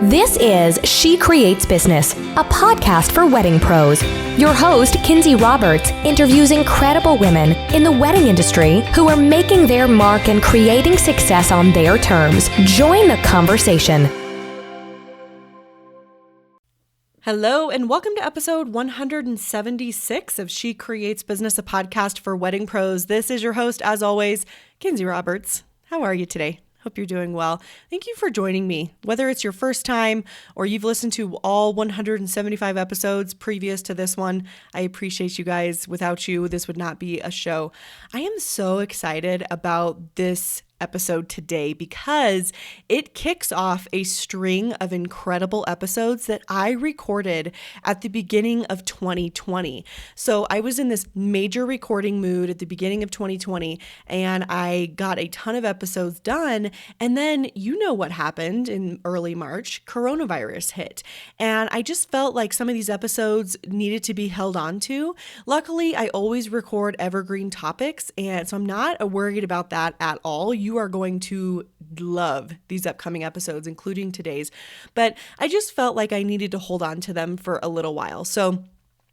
This is She Creates Business, a podcast for wedding pros. Your host, Kinsey Roberts, interviews incredible women in the wedding industry who are making their mark and creating success on their terms. Join the conversation. Hello, and welcome to episode 176 of She Creates Business, a podcast for wedding pros. This is your host, as always, Kinsey Roberts. How are you today? Hope you're doing well. Thank you for joining me. Whether it's your first time or you've listened to all 175 episodes previous to this one, I appreciate you guys. Without you, this would not be a show. I am so excited about this episode today because it kicks off a string of incredible episodes that I recorded at the beginning of 2020. So I was in this major recording mood at the beginning of 2020 and I got a ton of episodes done. And then you know what happened in early March, coronavirus hit. And I just felt like some of these episodes needed to be held on to. Luckily, I always record evergreen topics, and so I'm not worried about that at all. You are going to love these upcoming episodes, including today's, but I just felt like I needed to hold on to them for a little while. So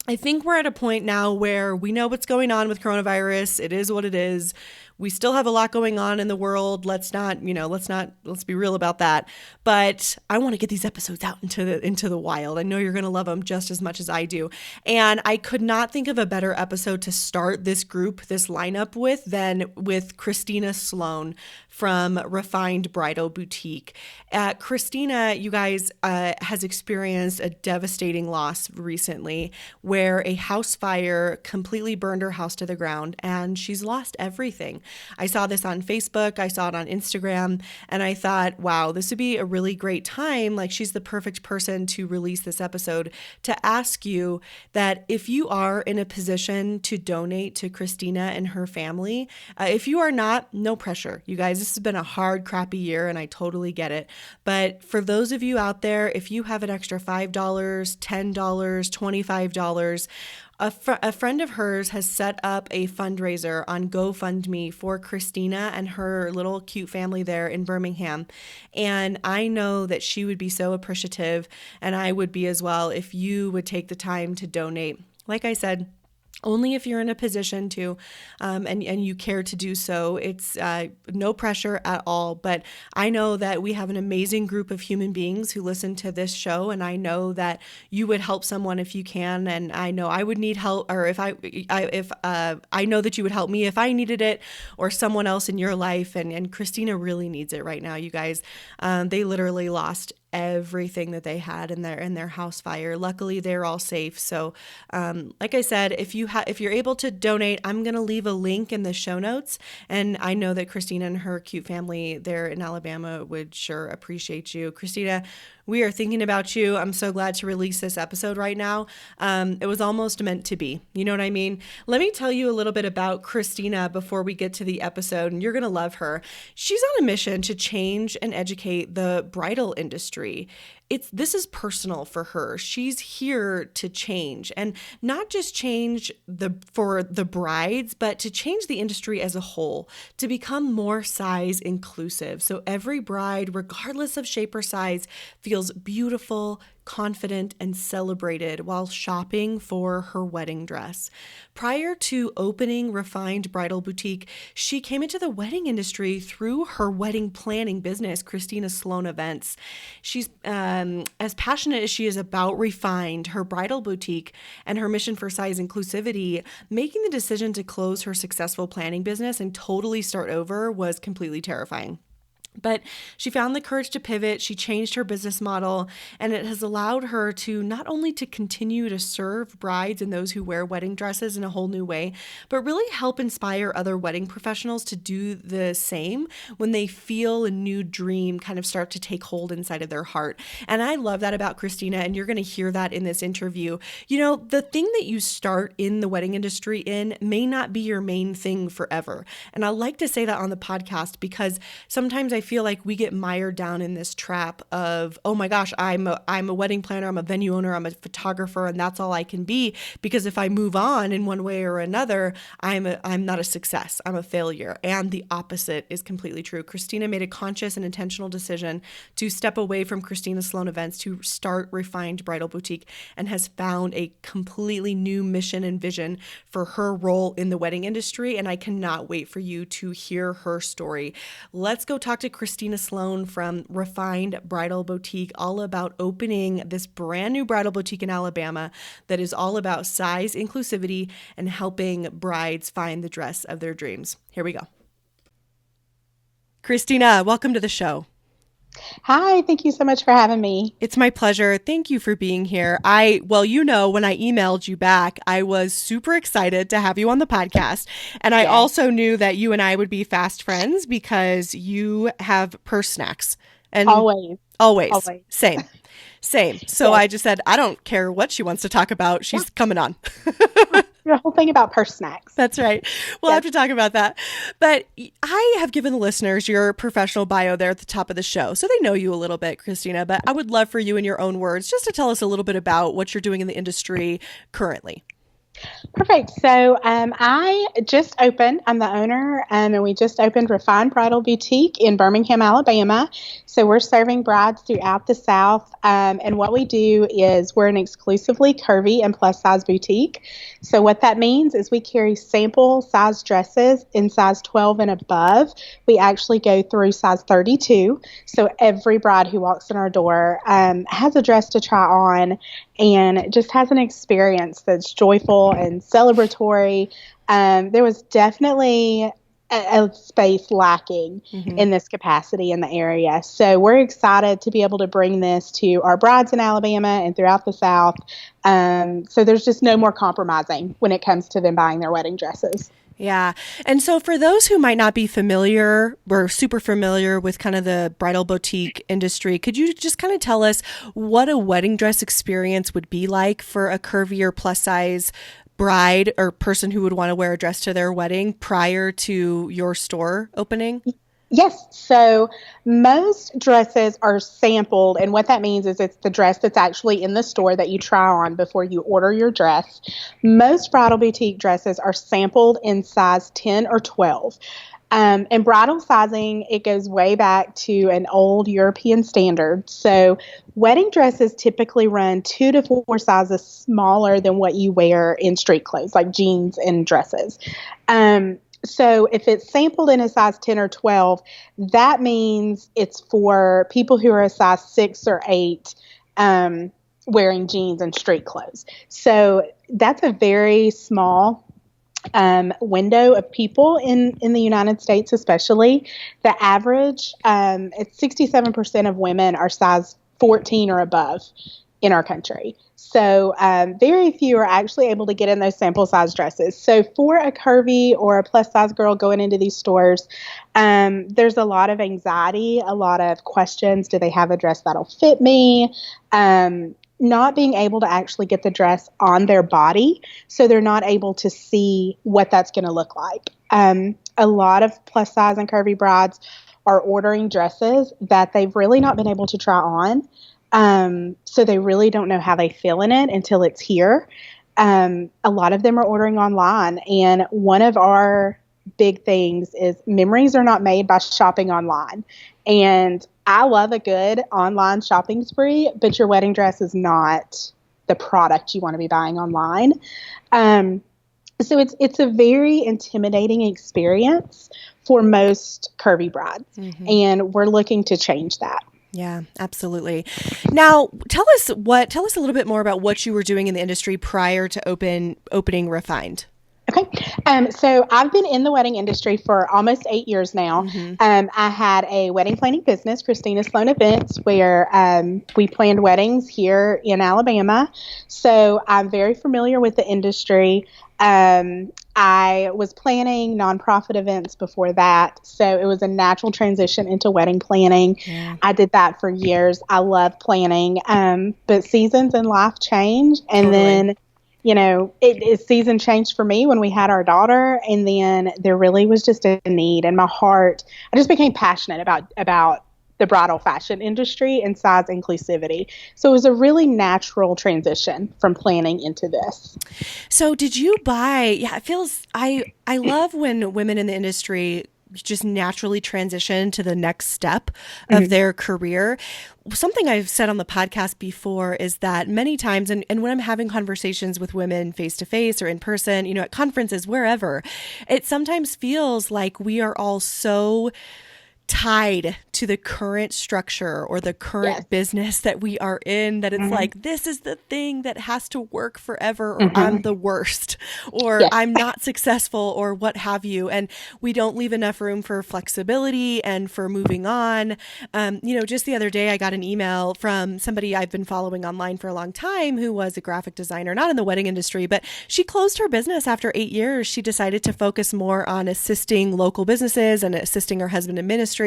I think we're at a point now where we know what's going on with coronavirus. It is what it is. We still have a lot going on in the world. Let's be real about that. But I want to get these episodes out into the wild. I know you're going to love them just as much as I do. And I could not think of a better episode to start this lineup with than with Christina Sloan from Refined Bridal Boutique. Christina, you guys, has experienced a devastating loss recently where a house fire completely burned her house to the ground and she's lost everything. I saw this on Facebook, I saw it on Instagram, and I thought, wow, this would be a really great time. Like, she's the perfect person to release this episode to ask you that if you are in a position to donate to Christina and her family, if you are not, no pressure. You guys, this has been a hard, crappy year, and I totally get it. But for those of you out there, if you have an extra $5, $10, $25, a friend of hers has set up a fundraiser on GoFundMe for Christina and her little cute family there in Birmingham. And I know that she would be so appreciative, and I would be as well, if you would take the time to donate. Like I said, only if you're in a position to, and you care to do so. It's no pressure at all. But I know that we have an amazing group of human beings who listen to this show, and I know that you would help someone if you can. And I know I would need help, or if I know that you would help me if I needed it, or someone else in your life. And Christina really needs it right now, you guys. They literally lost everything that they had in their house fire. Luckily, they're all safe. So, like I said, if you're able to donate, I'm going to leave a link in the show notes. And I know that Christina and her cute family there in Alabama would sure appreciate you. Christina, we are thinking about you. I'm so glad to release this episode right now. It was almost meant to be. You know what I mean? Let me tell you a little bit about Christina before we get to the episode, and you're going to love her. She's on a mission to change and educate the bridal industry. This is personal for her. She's here to change, and not just change for the brides, but to change the industry as a whole, to become more size inclusive. So every bride, regardless of shape or size, feels beautiful, confident, and celebrated while shopping for her wedding dress. Prior to opening Refined Bridal Boutique, she came into the wedding industry through her wedding planning business, Christina Sloan Events. She's as passionate as she is about Refined, her bridal boutique, and her mission for size inclusivity. Making the decision to close her successful planning business and totally start over was completely terrifying. But she found the courage to pivot. She changed her business model, and it has allowed her to not only to continue to serve brides and those who wear wedding dresses in a whole new way, but really help inspire other wedding professionals to do the same when they feel a new dream kind of start to take hold inside of their heart. And I love that about Christina, and you're going to hear that in this interview. You know, the thing that you start in the wedding industry in may not be your main thing forever. And I like to say that on the podcast because sometimes I I feel like we get mired down in this trap of, oh my gosh, I'm a wedding planner, I'm a venue owner, I'm a photographer, and that's all I can be. Because if I move on in one way or another, I'm not a success. I'm a failure. And the opposite is completely true. Christina made a conscious and intentional decision to step away from Christina Sloan Events to start Refined Bridal Boutique, and has found a completely new mission and vision for her role in the wedding industry. And I cannot wait for you to hear her story. Let's go talk to Christina Sloan from Refined Bridal Boutique, all about opening this brand new bridal boutique in Alabama that is all about size inclusivity and helping brides find the dress of their dreams. Here we go. Christina, welcome to the show. Hi, thank you so much for having me. It's my pleasure. Thank you for being here. When I emailed you back, I was super excited to have you on the podcast. And I also knew that you and I would be fast friends because you have purse snacks. And Always. Same. So I just said, I don't care what she wants to talk about. She's coming on. Your whole thing about purse snacks. That's right. We'll have to talk about that. But I have given the listeners your professional bio there at the top of the show, so they know you a little bit, Christina. But I would love for you in your own words just to tell us a little bit about what you're doing in the industry currently. Perfect. So I just opened, I'm the owner, and we just opened Refined Bridal Boutique in Birmingham, Alabama. So we're serving brides throughout the South. And what we do is we're an exclusively curvy and plus size boutique. So what that means is we carry sample size dresses in size 12 and above. We actually go through size 32. So every bride who walks in our door has a dress to try on and just has an experience that's joyful and celebratory. There was definitely a space lacking in this capacity in the area. So we're excited to be able to bring this to our brides in Alabama and throughout the South. So there's just no more compromising when it comes to them buying their wedding dresses. Yeah. And so for those who might not be familiar or super familiar with kind of the bridal boutique industry, could you just kind of tell us what a wedding dress experience would be like for a curvy or plus size bride or person who would want to wear a dress to their wedding prior to your store opening? Yes. So most dresses are sampled. And what that means is it's the dress that's actually in the store that you try on before you order your dress. Most bridal boutique dresses are sampled in size 10 or 12. And bridal sizing, it goes way back to an old European standard. So wedding dresses typically run 2 to 4 sizes smaller than what you wear in street clothes, like jeans and dresses. So if it's sampled in a size 10 or 12, that means it's for people who are a size 6 or 8 wearing jeans and street clothes. So that's a very small window of people in the United States, especially. The average, it's 67% of women are size 14 or above in our country. So very few are actually able to get in those sample size dresses. So for a curvy or a plus size girl going into these stores, there's a lot of anxiety, a lot of questions. Do they have a dress that'll fit me? Not being able to actually get the dress on their body, so they're not able to see what that's going to look like. A lot of plus size and curvy brides are ordering dresses that they've really not been able to try on. So they really don't know how they feel in it until it's here. A lot of them are ordering online, and one of our big things is memories are not made by shopping online. And I love a good online shopping spree, but your wedding dress is not the product you want to be buying online. So it's a very intimidating experience for most curvy brides, and we're looking to change that. Yeah, absolutely. Now, tell us a little bit more about what you were doing in the industry prior to opening Refined. Okay. So I've been in the wedding industry for almost 8 years now. I had a wedding planning business, Christina Sloan Events, where we planned weddings here in Alabama. So I'm very familiar with the industry. I was planning nonprofit events before that. So it was a natural transition into wedding planning. Yeah. I did that for years. I love planning. But seasons in life change. And then season changed for me when we had our daughter, and then there really was just a need in my heart. I just became passionate about the bridal fashion industry and size inclusivity. So it was a really natural transition from planning into this. So did you it feels, I love when women in the industry just naturally transition to the next step of their career. Something I've said on the podcast before is that many times, and when I'm having conversations with women face to face or in person, at conferences, wherever, it sometimes feels like we are all so tied to the current structure or the current business that we are in, that it's like, this is the thing that has to work forever, or I'm the worst, or I'm not successful, or what have you. And we don't leave enough room for flexibility and for moving on. Just the other day, I got an email from somebody I've been following online for a long time who was a graphic designer, not in the wedding industry, but she closed her business after 8 years. She decided to focus more on assisting local businesses and assisting her husband in ministry.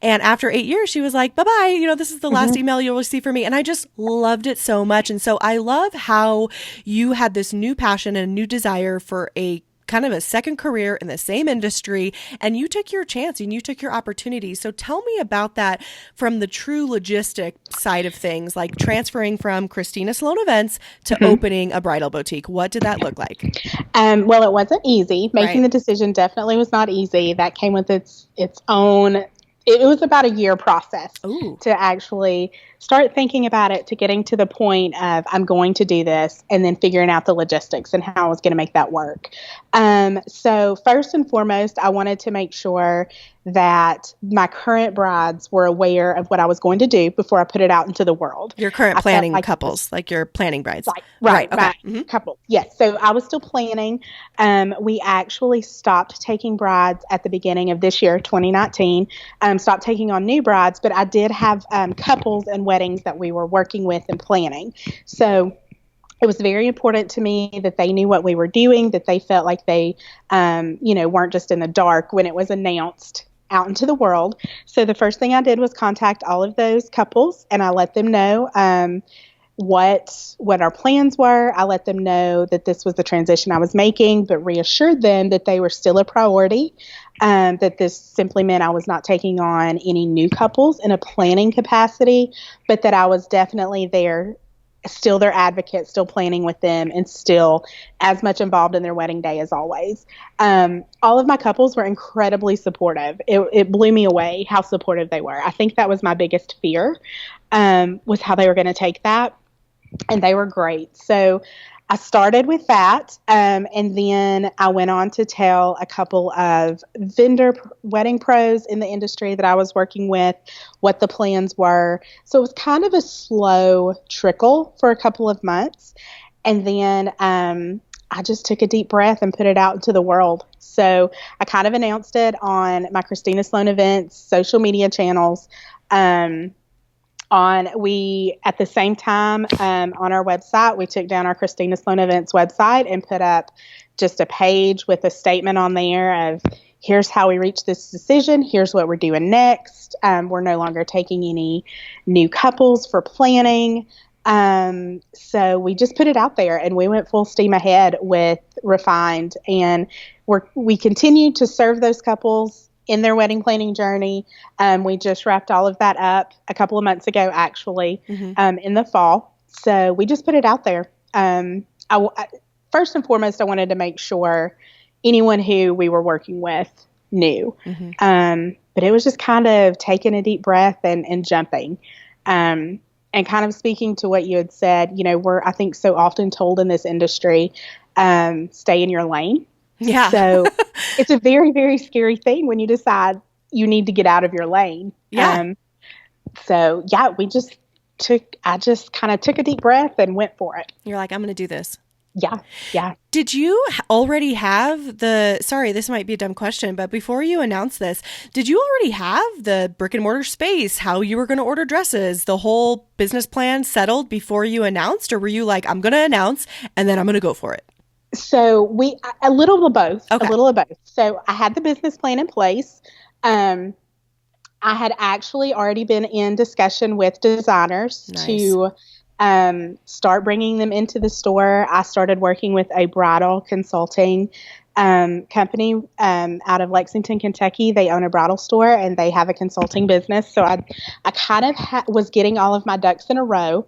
And after 8 years, she was like, bye-bye, this is the last email you'll receive from me. And I just loved it so much. And so I love how you had this new passion and a new desire for a kind of a second career in the same industry, and you took your chance and you took your opportunity. So tell me about that from the true logistic side of things, like transferring from Christina Sloan Events to opening a bridal boutique. What did that look like? Well, it wasn't easy. Making the decision definitely was not easy. That came with its own. It was about a year process to actually start thinking about it, to getting to the point of I'm going to do this, and then figuring out the logistics and how I was going to make that work. So first and foremost, I wanted to make sure that my current brides were aware of what I was going to do before I put it out into the world. Your current planning couples, like your planning brides. Right. Okay. Couple. Yes. So I was still planning. We actually stopped taking brides at the beginning of this year, 2019. Stopped taking on new brides, but I did have couples and weddings that we were working with and planning. So it was very important to me that they knew what we were doing, that they felt like they, weren't just in the dark when it was announced out into the world. So the first thing I did was contact all of those couples, and I let them know what our plans were. I let them know that this was the transition I was making, but reassured them that they were still a priority, that this simply meant I was not taking on any new couples in a planning capacity, but that I was definitely there, still their advocate, still planning with them, and still as much involved in their wedding day as always. All of my couples were incredibly supportive. It blew me away how supportive they were. I think that was my biggest fear, was how they were going to take that. And they were great. So I started with that. And then I went on to tell a couple of vendor wedding pros in the industry that I was working with what the plans were. So it was kind of a slow trickle for a couple of months. And then I just took a deep breath and put it out into the world. So I kind of announced it on my Christina Sloan Events social media channels. At the same time, on our website, we took down our Christina Sloan Events website and put up just a page with a statement on there of, here's how we reached this decision. Here's what we're doing next. We're no longer taking any new couples for planning. So we just put it out there, and we went full steam ahead with Refined, and we continued to serve those couples in their wedding planning journey. We just wrapped all of that up a couple of months ago, actually, in the fall. So we just put it out there. First and foremost, I wanted to make sure anyone who we were working with knew. But it was just kind of taking a deep breath and jumping. And kind of speaking to what you had said, we're, I think, so often told in this industry, stay in your lane. Yeah. So it's a very, very scary thing when you decide you need to get out of your lane. Yeah. I just kind of took a deep breath and went for it. You're like, I'm going to do this. Yeah. Did you already have sorry, this might be a dumb question, but before you announced this, did you already have the brick and mortar space, how you were going to order dresses, the whole business plan settled before you announced? Or were you like, I'm going to announce and then I'm going to go for it? So a little of both. Okay. A little of both. So I had the business plan in place. I had actually already been in discussion with designers to start bringing them into the store. I started working with a bridal consulting company out of Lexington, Kentucky. They own a bridal store and they have a consulting business. So I kind of was getting all of my ducks in a row.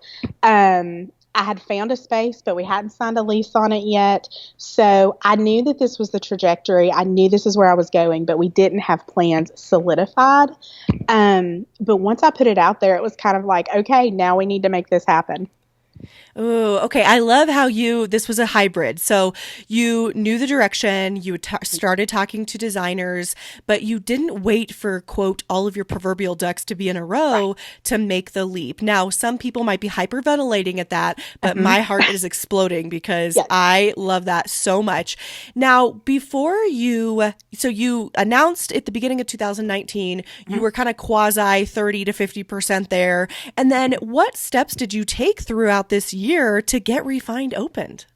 I had found a space, but we hadn't signed a lease on it yet. So I knew that this was the trajectory. I knew this is where I was going, but we didn't have plans solidified. But once I put it out there, it was kind of like, okay, now we need to make this happen. Oh, okay. I love how this was a hybrid. So you knew the direction, you started talking to designers, but you didn't wait for, quote, all of your proverbial ducks to be in a row to make the leap. Now, some people might be hyperventilating at that, but my heart is exploding because I love that so much. Now, before you announced at the beginning of 2019, you were kind of quasi 30 to 50% there. And then what steps did you take throughout this year to get Refined opened?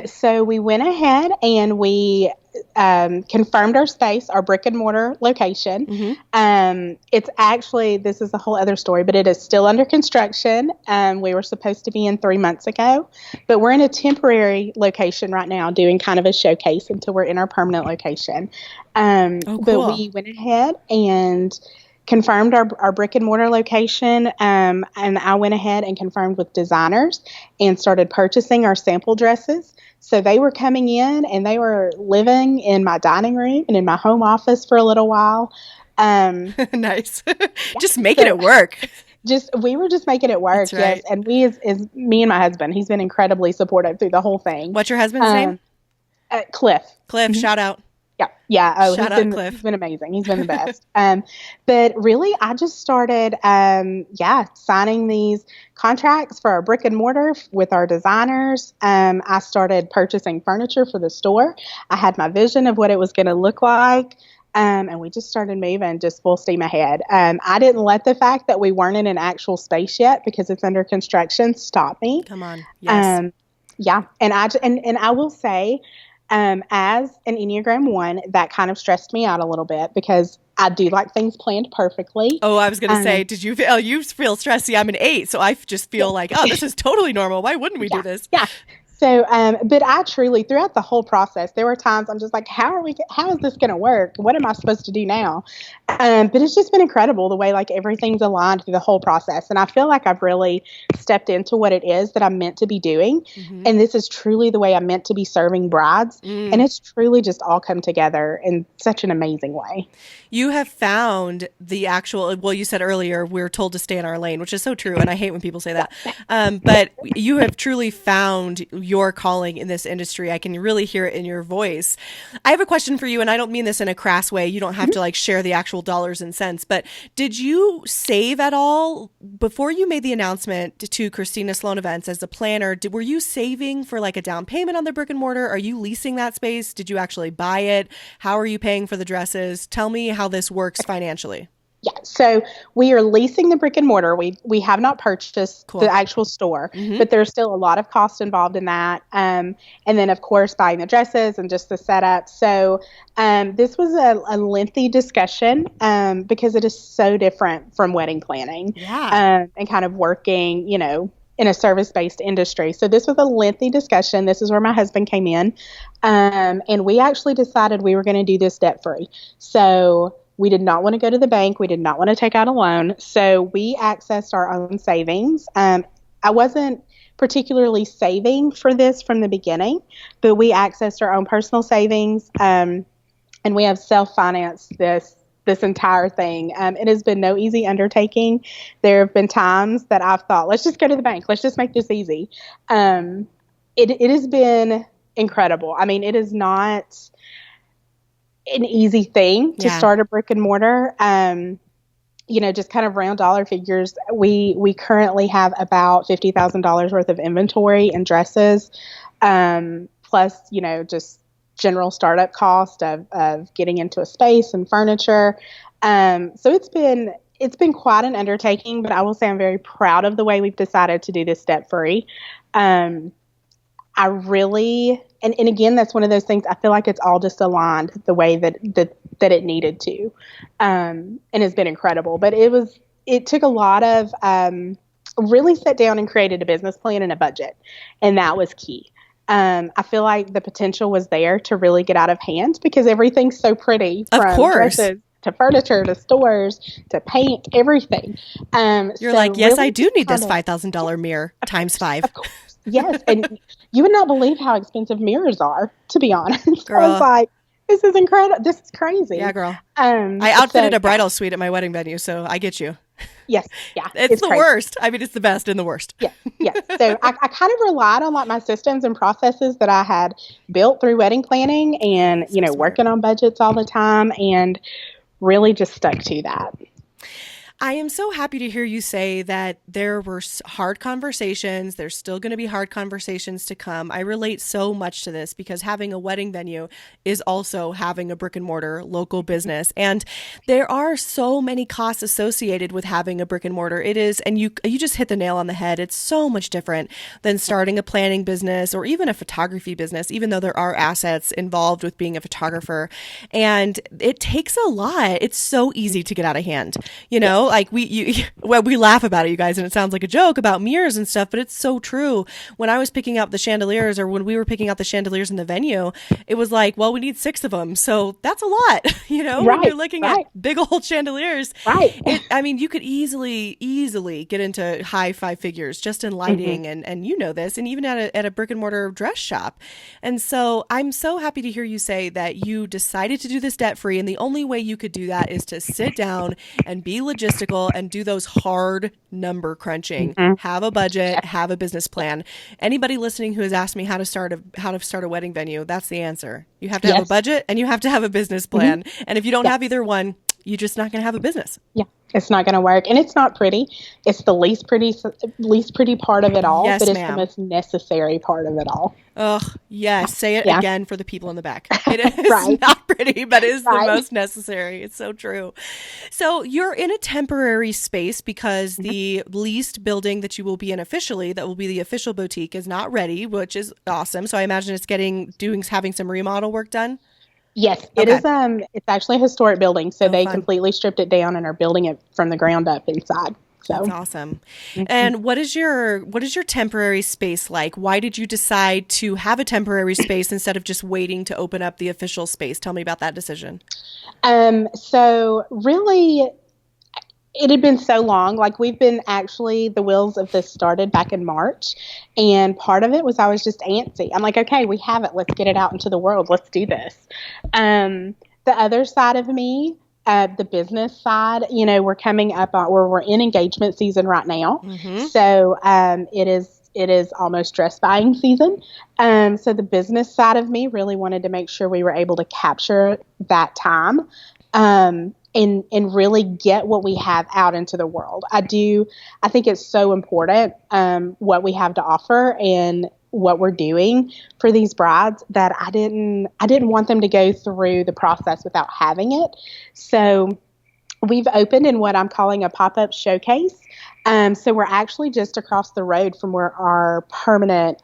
So we went ahead and we confirmed our space, our brick and mortar location. It's actually, this is a whole other story, but it is still under construction. We were supposed to be in 3 months ago, but we're in a temporary location right now doing kind of a showcase until we're in our permanent location. Cool. But we went ahead and confirmed our brick and mortar location, and I went ahead and confirmed with designers and started purchasing our sample dresses. So they were coming in and they were living in my dining room and in my home office for a little while. Nice. Just making it work. We were just making it work. That's right. Yes. And we is me and my husband, he's been incredibly supportive through the whole thing. What's your husband's name? Cliff. Cliff, shout out. Yeah. Oh, Shout out, Cliff. He's been amazing. He's been the best. But really, I just started, signing these contracts for our brick and mortar with our designers. I started purchasing furniture for the store. I had my vision of what it was going to look like. And we just started moving just full steam ahead. I didn't let the fact that we weren't in an actual space yet because it's under construction stop me. Come on. Yes. And I will say, as an Enneagram 1, that kind of stressed me out a little bit because I do like things planned perfectly. Oh, I was going to say, did you feel stressed? See, I'm an 8, so I just feel like, oh, this is totally normal. Why wouldn't we do this? Yeah. So, but I truly, throughout the whole process, there were times I'm just like, how is this going to work? What am I supposed to do now? But it's just been incredible the way like everything's aligned through the whole process. And I feel like I've really stepped into what it is that I'm meant to be doing. And this is truly the way I'm meant to be serving brides. And it's truly just all come together in such an amazing way. You have found the actual, well, you said earlier, we're told to stay in our lane, which is so true. And I hate when people say that. But you have truly found your calling in this industry. I can really hear it in your voice. I have a question for you, and I don't mean this in a crass way. You don't have to like share the actual dollars and cents, but did you save at all before you made the announcement to Christina Sloan Events as a planner? Were you saving for like a down payment on the brick and mortar? Are you leasing that space? Did you actually buy it? How are you paying for the dresses? Tell me how this works financially. Yeah, so we are leasing the brick and mortar. We have not purchased the actual store, but there's still a lot of cost involved in that. And then, of course, buying the dresses and just the setup. So this was a lengthy discussion because it is so different from wedding planning and kind of working, in a service-based industry. So this was a lengthy discussion. This is where my husband came in. And we actually decided we were going to do this debt-free. So we did not want to go to the bank. We did not want to take out a loan. So we accessed our own savings. I wasn't particularly saving for this from the beginning, but we accessed our own personal savings. And we have self-financed this entire thing. It has been no easy undertaking. There have been times that I've thought, let's just go to the bank. Let's just make this easy. It has been incredible. I mean, it is not an easy thing to start a brick and mortar. Just kind of round dollar figures. We currently have about $50,000 worth of inventory and dresses, plus, just general startup cost of getting into a space and furniture. So it's been quite an undertaking, but I will say I'm very proud of the way we've decided to do this debt free. I really, and again, that's one of those things, I feel like it's all just aligned the way that it needed to, and has been incredible. But it took a lot of really sat down and created a business plan and a budget. And that was key. I feel like the potential was there to really get out of hand because everything's so pretty, Of from course. dresses to furniture to stores to paint, everything. You're so like, yes, really I do need this kind of- $5,000 mirror times 5. Of course. Yes. And you would not believe how expensive mirrors are, to be honest. I Girl. was like, this is incredible. This is crazy. Yeah, girl. I outfitted a bridal suite at my wedding venue, so I get you. Yes. Yeah. It's the crazy. worst. I mean, it's the best and the worst. Yeah. Yeah. So I kind of relied on like my systems and processes that I had built through wedding planning and, So smart. working on budgets all the time and really just stuck to that. I am so happy to hear you say that there were hard conversations. There's still going to be hard conversations to come. I relate so much to this because having a wedding venue is also having a brick and mortar local business. And there are so many costs associated with having a brick and mortar. It is, and you just hit the nail on the head. It's so much different than starting a planning business or even a photography business, even though there are assets involved with being a photographer. And it takes a lot. It's so easy to get out of hand, like we laugh about it, you guys, and it sounds like a joke about mirrors and stuff, but it's so true. When I was picking up the chandeliers, or when we were picking out the chandeliers in the venue, it was like, well, we need 6 of them, so that's a lot, when you're looking at big old chandeliers. Right. You could easily get into high 5 figures just in lighting, and you know this, and even at a brick and mortar dress shop. And so I'm so happy to hear you say that you decided to do this debt free, and the only way you could do that is to sit down and be logistical and do those hard number crunching. Have a budget, have a business plan. Anybody listening who has asked me how to start a wedding venue, that's the answer. You have to have a budget and you have to have a business plan. And if you don't have either one, you're just not going to have a business. Yeah. It's not going to work. And it's not pretty. It's the least pretty part of it all, Yes, but it's ma'am. the most necessary part of it all. Oh, yes. Say it again for the people in the back. It is Right. not pretty, but it is the Right. most necessary. It's so true. So you're in a temporary space because the leased building that you will be in officially, that will be the official boutique, is not ready, which is awesome. So I imagine it's having some remodel work done. Yes, it is. It's actually a historic building, so they fun. completely stripped it down and are building it from the ground up inside. So That's awesome. And what is your temporary space like? Why did you decide to have a temporary space instead of just waiting to open up the official space? Tell me about that decision. So really, it had been so long. Like the wheels of this started back in March, and part of it was I was just antsy. I'm like, okay, we have it. Let's get it out into the world. Let's do this. The other side of me, the business side, we're coming up on where we're in engagement season right now. So it is almost dress buying season. So the business side of me really wanted to make sure we were able to capture that time. And really get what we have out into the world. I think it's so important what we have to offer and what we're doing for these brides that I didn't want them to go through the process without having it. So we've opened in what I'm calling a PopUp Showcase. So we're actually just across the road from where our permanent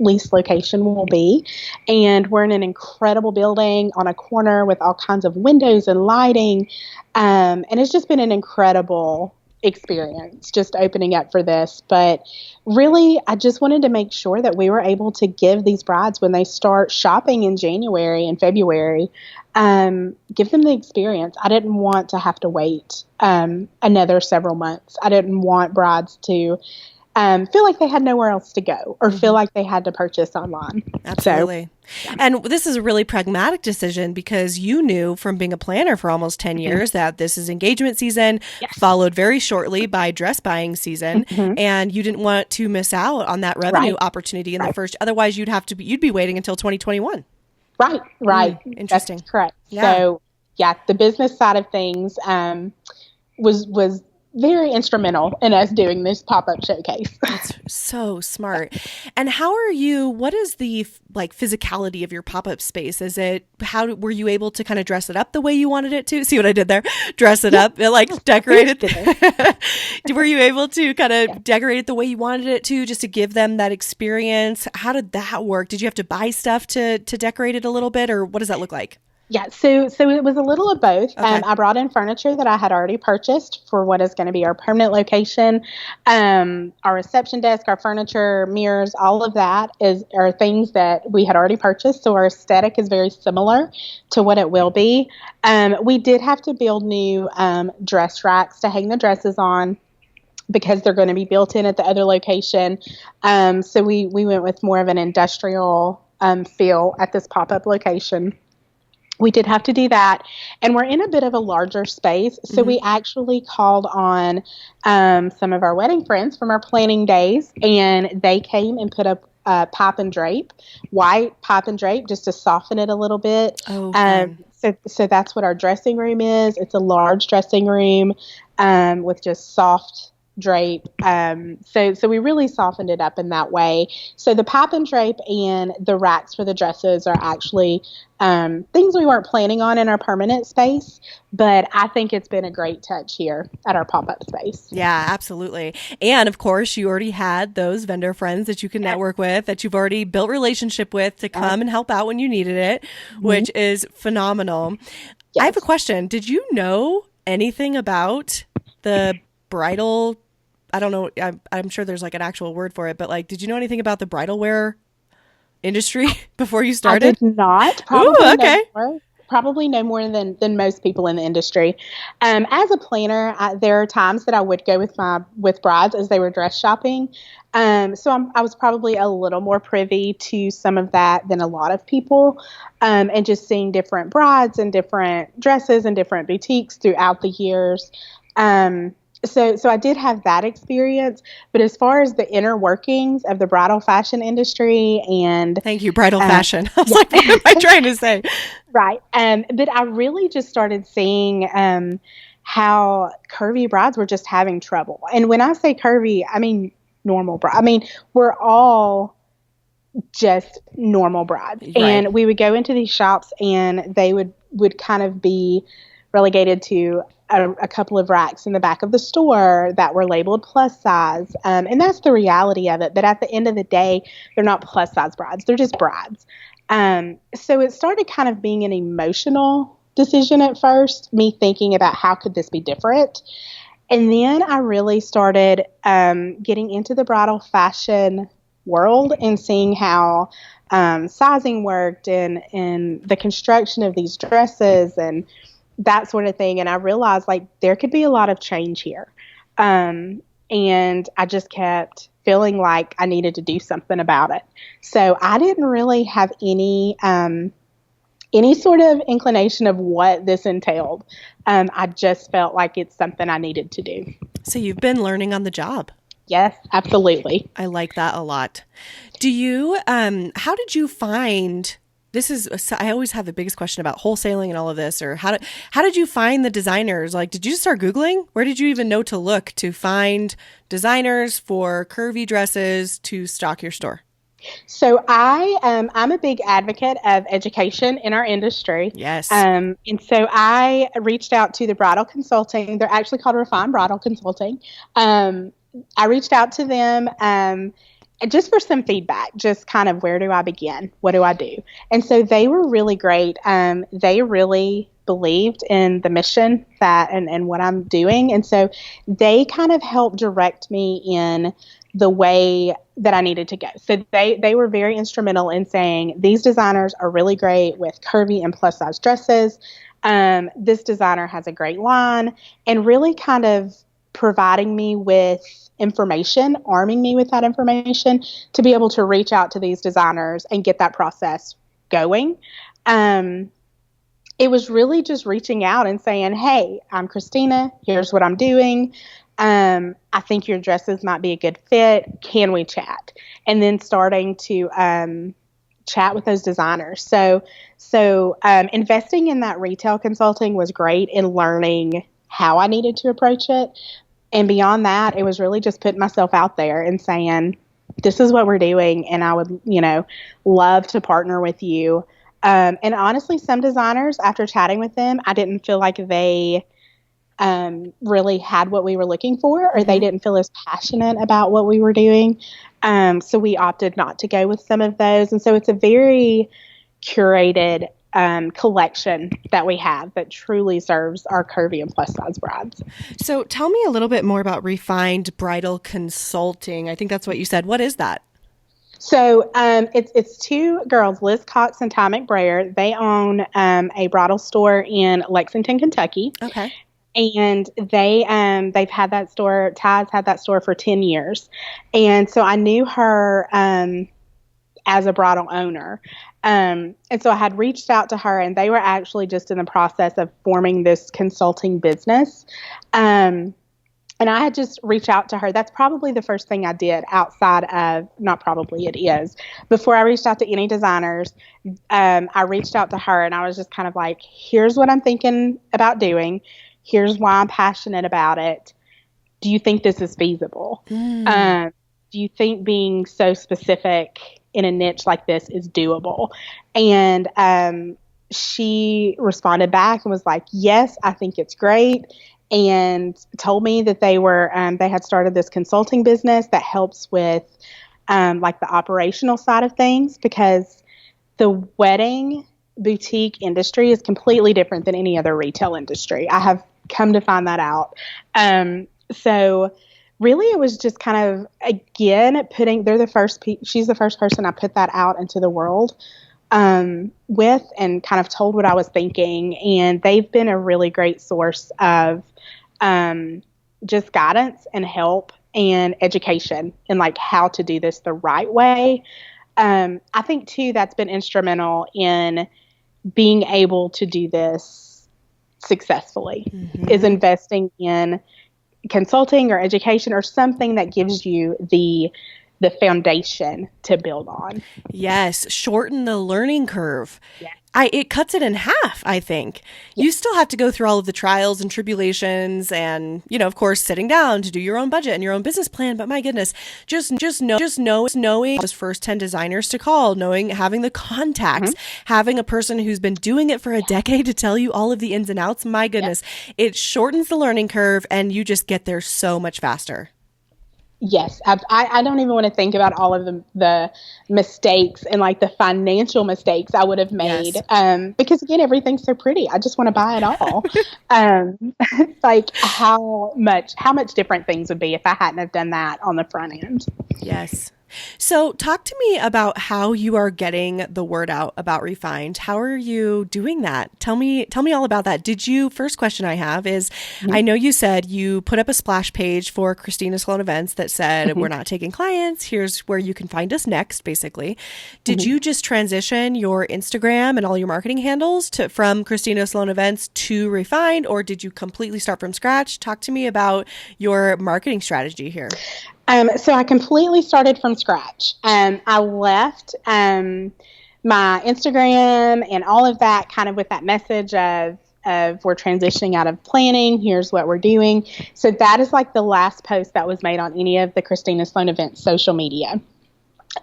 lease location will be. And we're in an incredible building on a corner with all kinds of windows and lighting. And it's just been an incredible experience just opening up for this. But really, I just wanted to make sure that we were able to give these brides, when they start shopping in January and February, give them the experience. I didn't want to have to wait another several months. I didn't want brides to feel like they had nowhere else to go or feel like they had to purchase online. Absolutely. So, and this is a really pragmatic decision because you knew from being a planner for almost 10 years that this is engagement season, followed very shortly by dress buying season, and you didn't want to miss out on that revenue opportunity in the first. Otherwise, you'd be waiting until 2021. Right. Interesting. That's correct. Yeah. So, the business side of things was very instrumental in us doing this pop-up showcase. That's so smart. And what is the physicality of your pop-up space? Were you able to kind of dress it up the way you wanted it to? See what I did there? Dress it up, decorate it. Were you able to kind of decorate it the way you wanted it to, just to give them that experience? How did that work? Did you have to buy stuff to decorate it a little bit, or what does that look like? Yeah, so it was a little of both. Okay. I brought in furniture that I had already purchased for what is going to be our permanent location. Our reception desk, our furniture, mirrors, all of that are things that we had already purchased. So our aesthetic is very similar to what it will be. We did have to build new dress racks to hang the dresses on, because they're going to be built in at the other location. So we went with more of an industrial feel at this pop-up location. We did have to do that, and we're in a bit of a larger space, so we actually called on some of our wedding friends from our planning days, and they came and put up pipe and drape, white pipe and drape, just to soften it a little bit. So that's what our dressing room is. It's a large dressing room with just soft drape. So we really softened it up in that way. So the pipe and drape and the racks for the dresses are actually things we weren't planning on in our permanent space, but I think it's been a great touch here at our pop-up space. Yeah, absolutely. And of course, you already had those vendor friends that you can network with, that you've already built relationship with to come and help out when you needed it, which is phenomenal. Yes. I have a question. Did you know anything about the bridal? I don't know. I'm sure there's like an actual word for it, but like, did you know anything about the bridal wear industry before you started? I did not. Probably no more than most people in the industry. As a planner, there are times that I would go with brides as they were dress shopping. So I was probably a little more privy to some of that than a lot of people, and just seeing different brides and different dresses and different boutiques throughout the years. So I did have that experience, but as far as the inner workings of the bridal fashion industry and thank you, bridal fashion. I was like, what am I trying to say? Right. But I really just started seeing how curvy brides were just having trouble. And when I say curvy, I mean normal brides. I mean, we're all just normal brides. Right. And we would go into these shops and they would kind of be relegated to a couple of racks in the back of the store that were labeled plus size. And that's the reality of it. But at the end of the day, they're not plus size brides. They're just brides. So it started kind of being an emotional decision at first, me thinking about how could this be different. And then I really started getting into the bridal fashion world and seeing how sizing worked and the construction of these dresses and that sort of thing. And I realized like there could be a lot of change here. And I just kept feeling like I needed to do something about it. So I didn't really have any sort of inclination of what this entailed. I just felt like it's something I needed to do. So you've been learning on the job. Yes, absolutely. I like that a lot. Do you, how did you find, I always have the biggest question about wholesaling and all of this, or how did you find the designers? Like, did you just start Googling? Where did you even know to look to find designers for curvy dresses to stock your store? So I'm a big advocate of education in our industry. Yes. And so I reached out to the Bridal Consulting. They're actually called Refined Bridal Consulting. I reached out to them just for some feedback, just kind of where do I begin? What do I do? And so they were really great. They really believed in the mission that and what I'm doing. And so they kind of helped direct me in the way that I needed to go. So they were very instrumental in saying, these designers are really great with curvy and plus size dresses. This designer has a great line, and really kind of providing me with information, arming me with that information to be able to reach out to these designers and get that process going. It was really just reaching out and saying, hey, I'm Christina. Here's what I'm doing. I think your dresses might be a good fit. Can we chat? And then starting to chat with those designers. So investing in that retail consulting was great in learning how I needed to approach it. And beyond that, it was really just putting myself out there and saying, this is what we're doing, and I would, love to partner with you. And honestly, some designers, after chatting with them, I didn't feel like they really had what we were looking for, or they didn't feel as passionate about what we were doing. So we opted not to go with some of those. And so it's a very curated collection that we have that truly serves our curvy and plus size brides. So tell me a little bit more about Refined Bridal Consulting. I think that's what you said. What is that? So it's two girls, Liz Cox and Ty McBrayer. They own a bridal store in Lexington, Kentucky. Okay. And they've had that store. Ty's had that store for 10 years, and so I knew her as a bridal owner. And so I had reached out to her, and they were actually just in the process of forming this consulting business. And I had just reached out to her. That's probably the first thing I did outside of, not probably, it is. Before I reached out to any designers, I reached out to her, and I was just kind of like, here's what I'm thinking about doing. Here's why I'm passionate about it. Do you think this is feasible? Do you think being so specific in a niche like this is doable? And she responded back and was like, yes, I think it's great. And told me that they had started this consulting business that helps with like the operational side of things, because the wedding boutique industry is completely different than any other retail industry. I have come to find that out. So really it was just kind of, again, she's the first person I put that out into the world with, and kind of told what I was thinking. And they've been a really great source of just guidance and help and education in like how to do this the right way. I think too, that's been instrumental in being able to do this successfully, is investing in consulting or education or something that gives you the foundation to build on. Yes. Shorten the learning curve. Yes. It cuts it in half, I think. Yes. You still have to go through all of the trials and tribulations and, of course, sitting down to do your own budget and your own business plan. But my goodness, just knowing those first 10 designers to call, having the contacts, having a person who's been doing it for a decade to tell you all of the ins and outs. My goodness, it shortens the learning curve and you just get there so much faster. Yes, I don't even want to think about all of the mistakes and like the financial mistakes I would have made. Yes. Because again, everything's so pretty. I just want to buy it all. Like how much different things would be if I hadn't have done that on the front end. Yes. So talk to me about how you are getting the word out about Refined. How are you doing that? Tell me all about that. First question I have is, I know you said you put up a splash page for Christina Sloan Events that said, we're not taking clients. Here's where you can find us next, basically. Did you just transition your Instagram and all your marketing handles from Christina Sloan Events to Refined, or did you completely start from scratch? Talk to me about your marketing strategy here. So I completely started from scratch. I left my Instagram and all of that kind of with that message of we're transitioning out of planning. Here's what we're doing. So that is like the last post that was made on any of the Christina Sloan Events social media.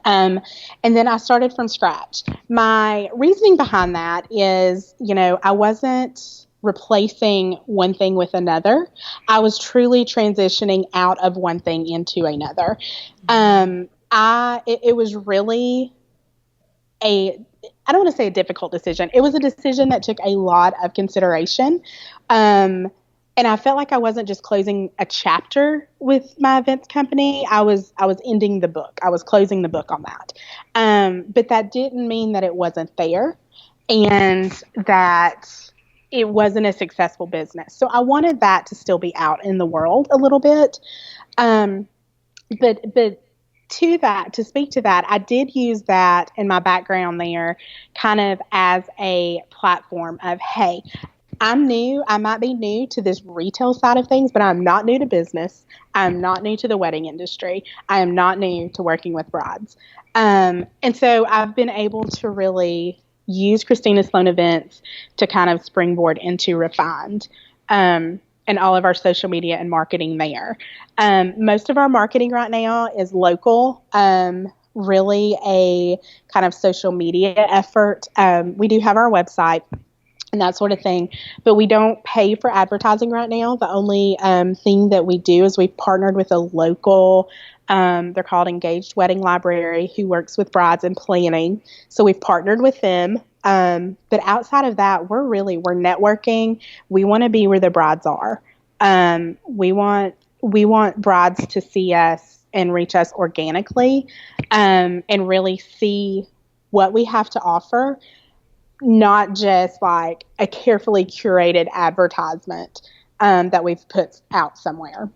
And then I started from scratch. My reasoning behind that is, I wasn't replacing one thing with another. I was truly transitioning out of one thing into another. It was really I don't want to say a difficult decision. It was a decision that took a lot of consideration. And I felt like I wasn't just closing a chapter with my events company. I was ending the book. I was closing the book on that. But that didn't mean that it wasn't there and that it wasn't a successful business. So I wanted that to still be out in the world a little bit. But to speak to that, I did use that in my background there kind of as a platform of, hey, I'm new. I might be new to this retail side of things, but I'm not new to business. I'm not new to the wedding industry. I am not new to working with brides. And so I've been able to really use Christina Sloan Events to kind of springboard into Refined and all of our social media and marketing there. Most of our marketing right now is local, really a kind of social media effort. We do have our website and that sort of thing, but we don't pay for advertising right now. The only thing that we do is we've partnered with a local they're called Engaged Wedding Library, who works with brides in planning. So we've partnered with them But outside of that, we're networking. We want to be where the brides are. We want brides to see us and reach us organically, and really see what we have to offer, not just like a carefully curated advertisement that we've put out somewhere.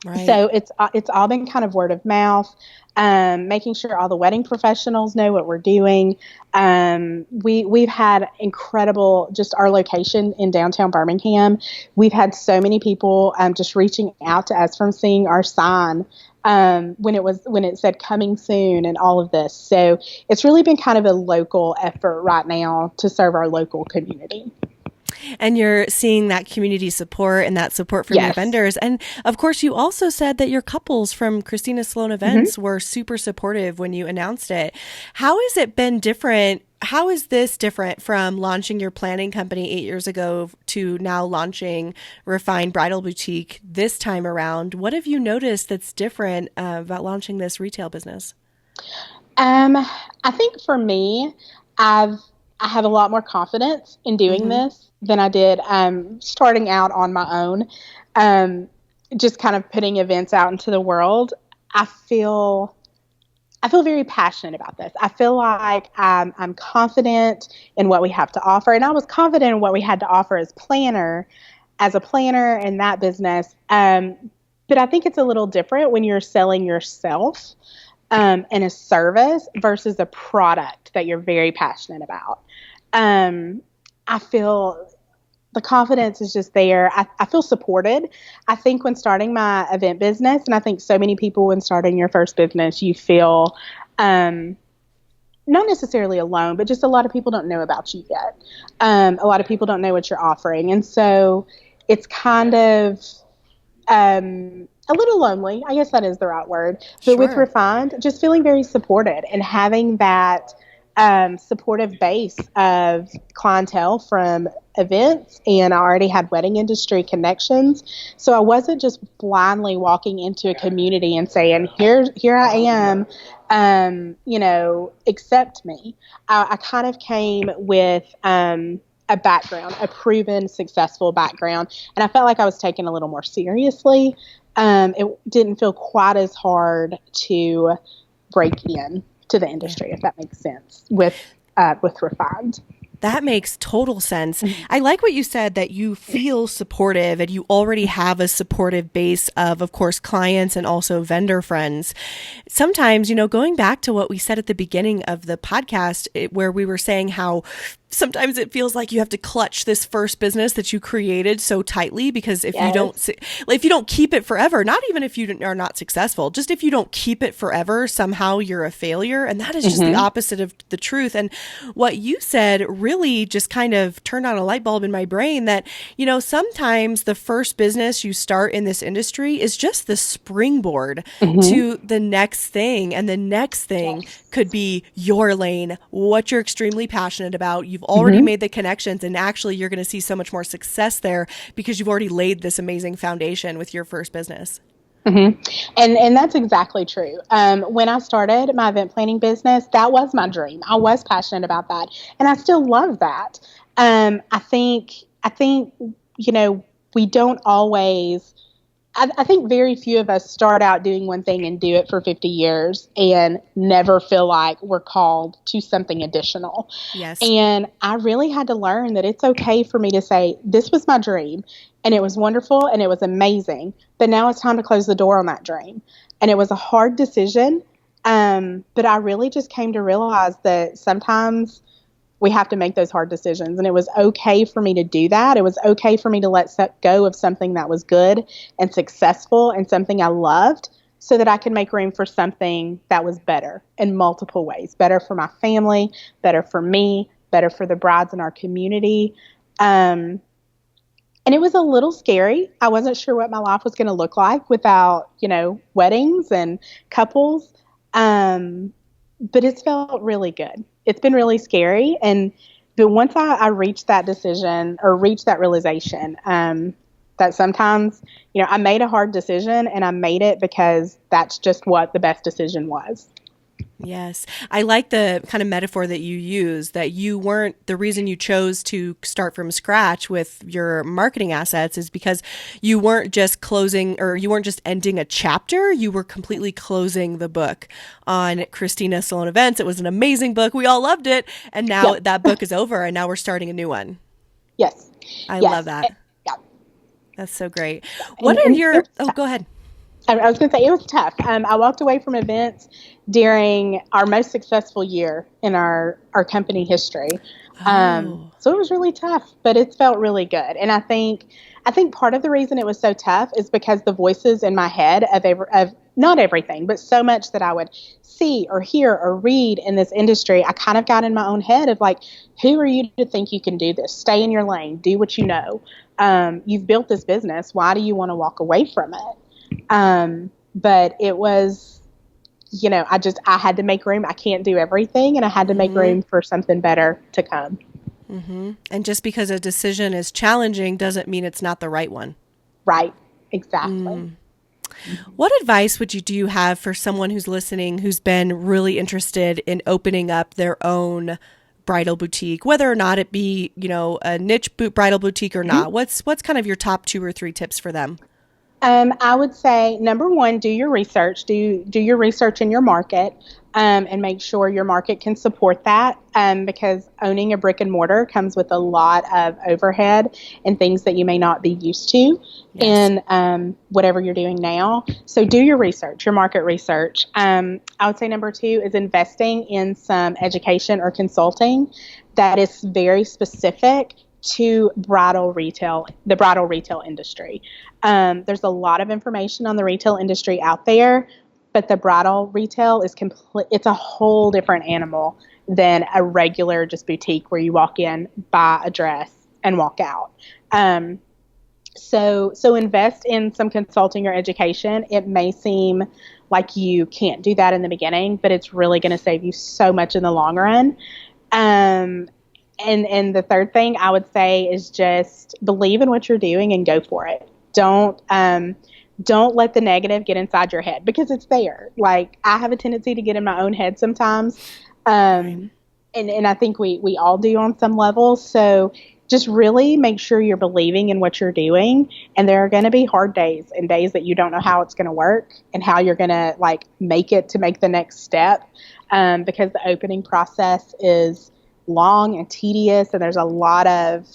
Right. So it's all been kind of word of mouth, making sure all the wedding professionals know what we're doing. We've had incredible, just our location in downtown Birmingham. We've had so many people just reaching out to us from seeing our sign when it said coming soon and all of this. So it's really been kind of a local effort right now to serve our local community. And you're seeing that community support and that support from your vendors. And of course, you also said that your couples from Christina Sloan Events were super supportive when you announced it. How has it been different? How is this different from launching your planning company 8 years ago to now launching Refined Bridal Boutique this time around? What have you noticed that's different about launching this retail business? I think for me, I have a lot more confidence in doing this than I did starting out on my own. Just kind of putting events out into the world. I feel very passionate about this. I feel like I'm confident in what we have to offer, and I was confident in what we had to offer as a planner in that business. But I think it's a little different when you're selling yourself and a service versus a product that you're very passionate about. I feel the confidence is just there. I feel supported. I think when starting my event business, and I think so many people when starting your first business, you feel not necessarily alone, but just a lot of people don't know about you yet. A lot of people don't know what you're offering. And so it's kind of a little lonely. I guess that is the right word. But with Refined, just feeling very supported and having that supportive base of clientele from events, and I already had wedding industry connections. So I wasn't just blindly walking into a community and saying, here I am, accept me. I kind of came with a background, a proven successful background, and I felt like I was taken a little more seriously. It didn't feel quite as hard to break in to the industry, if that makes sense, with Refined. That makes total sense. I like what you said, that you feel supportive and you already have a supportive base of course, clients and also vendor friends. Sometimes, going back to what we said at the beginning of the podcast, where we were saying how sometimes it feels like you have to clutch this first business that you created so tightly, because if you don't keep it forever, not even if you are not successful, just if you don't keep it forever, somehow you're a failure. And that is just the opposite of the truth. And what you said really just kind of turned on a light bulb in my brain that, sometimes the first business you start in this industry is just the springboard to the next thing. And the next thing could be your lane, what you're extremely passionate about. You've already made the connections, and actually you're going to see so much more success there because you've already laid this amazing foundation with your first business. And that's exactly true. When I started my event planning business, that was my dream. I was passionate about that, and I still love that. I think we don't always. I think very few of us start out doing one thing and do it for 50 years and never feel like we're called to something additional. Yes. And I really had to learn that it's okay for me to say, this was my dream and it was wonderful and it was amazing, but now it's time to close the door on that dream. And it was a hard decision. But I really just came to realize that sometimes we have to make those hard decisions. And it was okay for me to do that. It was okay for me to let go of something that was good and successful and something I loved, so that I could make room for something that was better in multiple ways. Better for my family, better for me, better for the brides in our community. And it was a little scary. I wasn't sure what my life was going to look like without, weddings and couples. But it's felt really good. It's been really scary. But once I reached that decision or reached that realization, that sometimes, I made a hard decision and I made it because that's just what the best decision was. Yes. I like the kind of metaphor that you use, that you weren't, the reason you chose to start from scratch with your marketing assets is because you weren't just closing, or you weren't just ending a chapter, you were completely closing the book on Christina Sloan Events. It was an amazing book. We all loved it. And now that book is over and now we're starting a new one. Yes. I love that. Yeah. That's so great. What are your, go ahead. I was going to say it was tough. I walked away from events during our most successful year in our company history. So it was really tough, but it felt really good. And I think part of the reason it was so tough is because the voices in my head of not everything, but so much that I would see or hear or read in this industry, I kind of got in my own head of like, who are you to think you can do this? Stay in your lane, do what you know. You've built this business. Why do you want to walk away from it? But it was, I had to make room. I can't do everything, and I had to make room for something better to come. Mm-hmm. And just because a decision is challenging doesn't mean it's not the right one. Right. Exactly. What advice do you have for someone who's listening, who's been really interested in opening up their own bridal boutique, whether or not it be, a niche bridal boutique or not? What's kind of your top 2 or 3 tips for them? I would say, number one, do your research. Do your research in your market, and make sure your market can support that, because owning a brick and mortar comes with a lot of overhead and things that you may not be used to in whatever you're doing now. So do your research, your market research. I would say number 2 is investing in some education or consulting that is very specific to the bridal retail industry. There's a lot of information on the retail industry out there, but the bridal retail is it's a whole different animal than a regular just boutique where you walk in, buy a dress, and walk out. So invest in some consulting or education. It may seem like you can't do that in the beginning, but it's really going to save you so much in the long run. And the third thing I would say is just believe in what you're doing and go for it. Don't let the negative get inside your head, because it's there. Like, I have a tendency to get in my own head sometimes. And I think we all do on some level. So just really make sure you're believing in what you're doing. And there are going to be hard days and days that you don't know how it's going to work and how you're going to make the next step. Because the opening process is long and tedious, and there's a lot of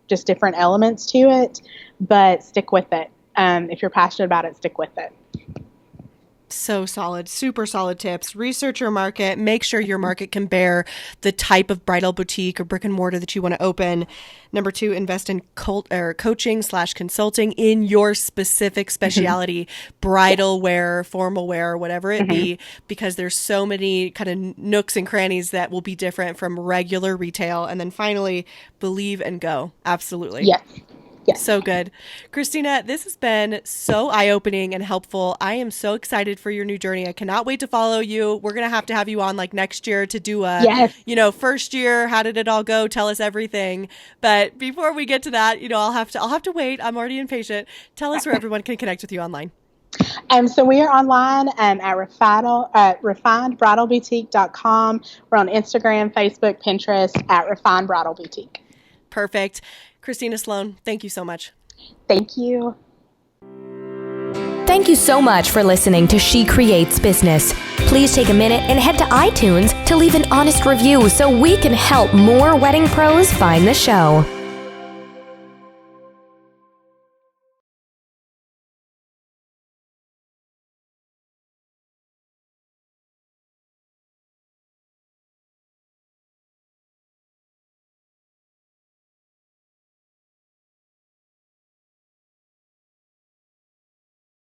just different elements to it, but stick with it. If you're passionate about it, stick with it. So solid, super solid tips. Research your market. Make sure your market can bear the type of bridal boutique or brick and mortar that you want to open. Number 2, invest in coaching/consulting in your specific specialty, bridal wear, formal wear, whatever it be, because there's so many kind of nooks and crannies that will be different from regular retail. And then finally, believe and go. Absolutely. Yes. Yes. So good. Christina, this has been so eye-opening and helpful. I am so excited for your new journey. I cannot wait to follow you. We're going to have you on next year to do a, first year, how did it all go? Tell us everything. But before we get to that, I'll have to wait. I'm already impatient. Tell us where everyone can connect with you online. So we are online at refinedbridalboutique.com. We're on Instagram, Facebook, Pinterest at Refined Bridal Boutique. Perfect. Christina Sloan, thank you so much. Thank you. Thank you so much for listening to She Creates Business. Please take a minute and head to iTunes to leave an honest review so we can help more wedding pros find the show.